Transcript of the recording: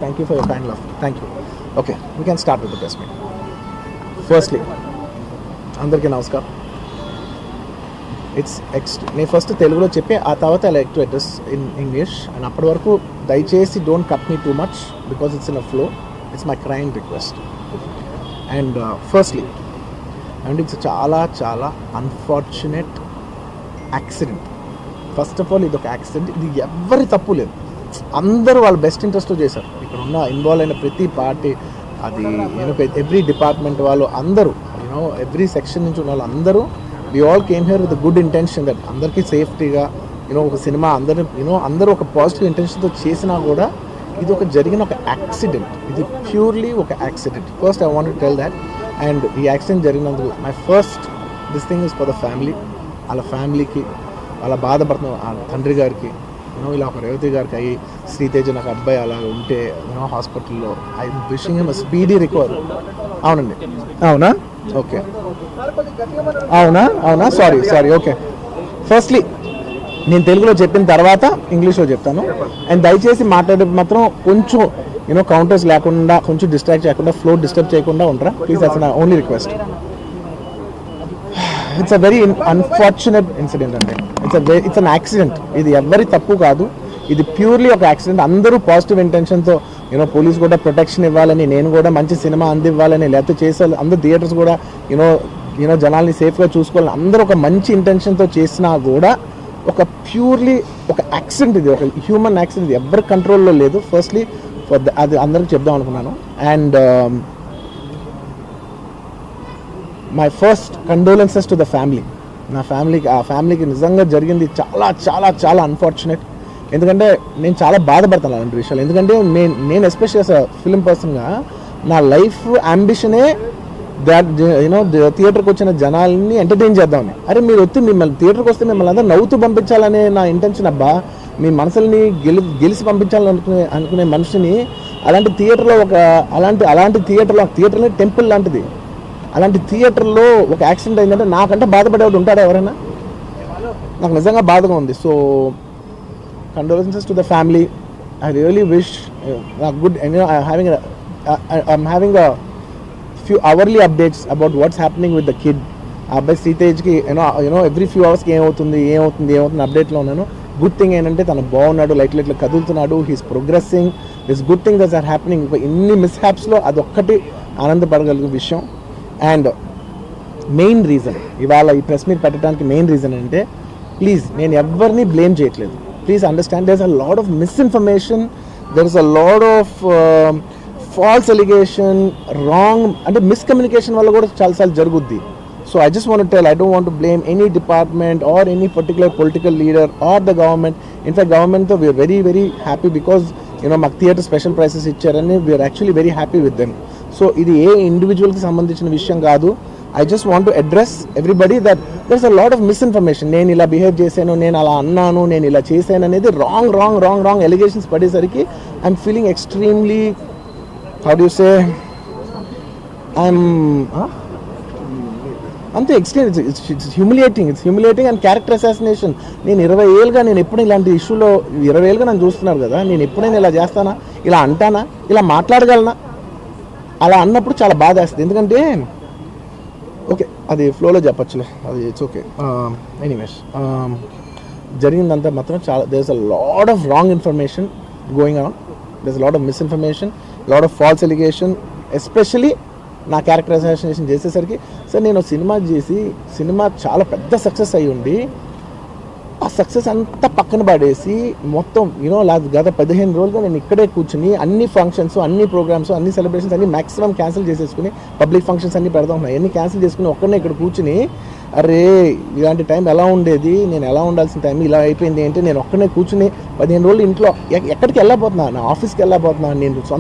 Thank you for your kind love. Thank you. Okay, we can start with the press meet. Firstly, అందరికీ నమస్కారం. నేను first తెలుగులో చెప్పి ఆ తర్వాత I like to address in English and అప్పటి వరకు దయచేసి don't cut me too much because it's in a flow. It's my crime request. And firstly and it's చాలా చాలా unfortunate accident. First of all ఇది ఒక యాక్సిడెంట్. ఇది ఎవరి తప్పు లేదు. అందరూ వాళ్ళ బెస్ట్ ఇంట్రెస్ట్తో చేశారు. ఇక్కడ ఉన్న ఇన్వాల్వ్ అయిన ప్రతి పార్టీ, అది ఎవ్రీ డిపార్ట్మెంట్ వాళ్ళు అందరూ ఎవ్రీ సెక్షన్ నుంచి ఉన్న వాళ్ళు అందరూ we all came here with good intention that అందరికీ సేఫ్టీగా ఒక సినిమా అందరూ ఒక పాజిటివ్ ఇంటెన్షన్తో చేసినా కూడా ఇది జరిగిన ఒక యాక్సిడెంట్. ఇది ప్యూర్లీ ఒక accident. First I want to tell that. And ఈ యాక్సిడెంట్ జరిగినందుకు my first this thing is for the family. వాళ్ళ ఫ్యామిలీకి, వాళ్ళ బాధపడుతున్న తండ్రి గారికి, ఇలా ఒక రేవతి గారికి అయ్యి శ్రీతేజ నాకు అబ్బాయి అలా ఉంటే హాస్పిటల్లో I wishing him speedy recovery. అవునండి, అవునా? ఓకే, అవునా సారీ ఓకే. ఫస్ట్లీ నేను తెలుగులో చెప్పిన తర్వాత ఇంగ్లీష్లో చెప్తాను. అండ్ దయచేసి మాట్లాడే మాత్రం కొంచెం కౌంటర్స్ లేకుండా, కొంచెం డిస్ట్రాక్ట్ చేయకుండా, ఫ్లో డిస్టర్బ్ చేయకుండా ఉంటారా ప్లీజ్. అసలు నా only request. It's a very unfortunate incident అండి. It's an accident. ఇది ఎవరి తప్పు కాదు. ఇది ప్యూర్లీ ఒక యాక్సిడెంట్. అందరూ పాజిటివ్ ఇంటెన్షన్తో పోలీస్ కూడా ప్రొటెక్షన్ ఇవ్వాలని, నేను కూడా మంచి సినిమా అందివ్వాలని, లేకపోతే చేసే అందరూ థియేటర్స్ కూడా జనాల్ని సేఫ్గా చూసుకోవాలని అందరూ ఒక మంచి ఇంటెన్షన్తో చేసినా కూడా ఒక ప్యూర్లీ ఒక యాక్సిడెంట్. ఇది ఒక హ్యూమన్ యాక్సిడెంట్. ఇది ఎవరి కంట్రోల్లో లేదు. ఫస్ట్లీ అది అందరికి చెప్దాం అనుకున్నాను. And my first condolences to the family. నా ఫ్యామిలీకి నిజంగా జరిగింది చాలా చాలా చాలా అన్ఫార్చునేట్. ఎందుకంటే నేను చాలా బాధపడతాను అలాంటి విషయాలు. ఎందుకంటే నేను ఎస్పెషల్లీ యాజ్ అ ఫిల్మ్ పర్సన్గా నా లైఫ్ అంబిషనే థియేటర్కి వచ్చిన జనాల్ని ఎంటర్టైన్ చేద్దామని. అరే మీరు మిమ్మల్ని థియేటర్కి వస్తే మిమ్మల్ని అందరూ నవ్వుతూ పంపించాలనే నా ఇంటెన్షన్. అబ్బా, మీ మనసుల్ని గెలిచి పంపించాలని అనుకునే మనిషిని అలాంటి థియేటర్లో అలాంటి థియేటర్లో టెంపుల్ లాంటిది, అలాంటి థియేటర్లో ఒక యాక్సిడెంట్ అయిందంటే నాకంటే బాధపడేవాడు ఉంటాడా ఎవరైనా? నాకు నిజంగా బాధగా ఉంది. So condolences to the family. I really wish good. I'm having a few hourly updates about what's happening with the kid. ఆ అబ్బాయి శ్రీతేజ్కి ఎవ్రీ ఫ్యూ అవర్స్కి ఏమవుతుంది అప్డేట్లో ఉన్నాను. గుడ్ థింగ్ ఏంటంటే తను బాగున్నాడు, లైట్ కదులుతున్నాడు, he's progressing. This good thing that's are happening. ఇన్ని మిస్హ్యాప్స్లో అదొక్కటి ఆనందపడగలిగే విషయం. అండ్ మెయిన్ రీజన్ ఇవాళ ఈ ప్రెస్ మీట్ పెట్టడానికి మెయిన్ రీజన్ అంటే, ప్లీజ్ నేను ఎవరిని బ్లేమ్ చేయట్లేదు. Please understand, there is a lot of misinformation, there is a lot of false allegation, wrong అంటే మిస్కమ్యూనికేషన్ వల్ల కూడా చాలాసార్లు జరుగుద్ది. So I just want to tell, I don't want to blame any department or any particular political leader or the government. In fact గవర్నమెంట్తో we are very very happy because మాకు theatre special prices ఇచ్చారని we are actually very happy with them. So ఇది ఏ ఇండివిజువల్కి సంబంధించిన విషయం కాదు. I just want to address everybody that there is a lot of misinformation. నేను ఇలా బిహేవ్ చేశాను, నేను అలా అన్నాను, నేను ఇలా చేశాను అనేది రాంగ్ ఎలిగేషన్స్ పడేసరికి I'm feeling extremely, how do you say, అంతే extreme. It's humiliating and character assassination. నేను 20 ఏళ్ళుగా నేను ఎప్పుడు ఇలాంటి ఇష్యూలో 20 ఏళ్ళుగా నన్ను చూస్తున్నారు కదా, నేను ఎప్పుడైనా ఇలా చేస్తానా, ఇలా అంటానా, ఇలా మాట్లాడగలనా? అలా అన్నప్పుడు చాలా బాధ వేస్తుంది. ఎందుకంటే ఓకే, అది ఫ్లోలో చెప్పచ్చులే, అది ఇట్స్ ఓకే. ఎనీవేస్, జరిగిందంతా మాత్రం చాలా, there is a lot of wrong information going on, there is a lot of misinformation, lot of false allegation. Especially నా క్యారెక్టర్ అసాసినేషన్ చేసేసరికి, సార్ నేను సినిమా చేసి సినిమా చాలా పెద్ద సక్సెస్ అయ్యి ఉండి ఆ సక్సెస్ అంతా పక్కన పడేసి మొత్తం గత 15 రోజులుగా నేను ఇక్కడే కూర్చుని అన్ని ఫంక్షన్స్, అన్ని ప్రోగ్రామ్స్, అన్ని సెలబ్రేషన్స్ అన్ని మ్యాక్సిమం క్యాన్సిల్ చేసేసుకుని, పబ్లిక్ ఫంక్షన్స్ అన్ని పెడతా ఉన్నాయి, అన్ని క్యాన్సిల్ చేసుకుని ఒక్కడనే ఇక్కడ కూర్చుని, అరే ఇలాంటి టైం ఎలా ఉండేది, నేను ఎలా ఉండాల్సిన టైం ఇలా అయిపోయింది అంటే నేను ఒక్కడనే కూర్చుని 15 రోజులు ఇంట్లో ఎక్కడికి వెళ్ళబోతున్నా, నా ఆఫీస్కి వెళ్ళబోతున్నా, నేను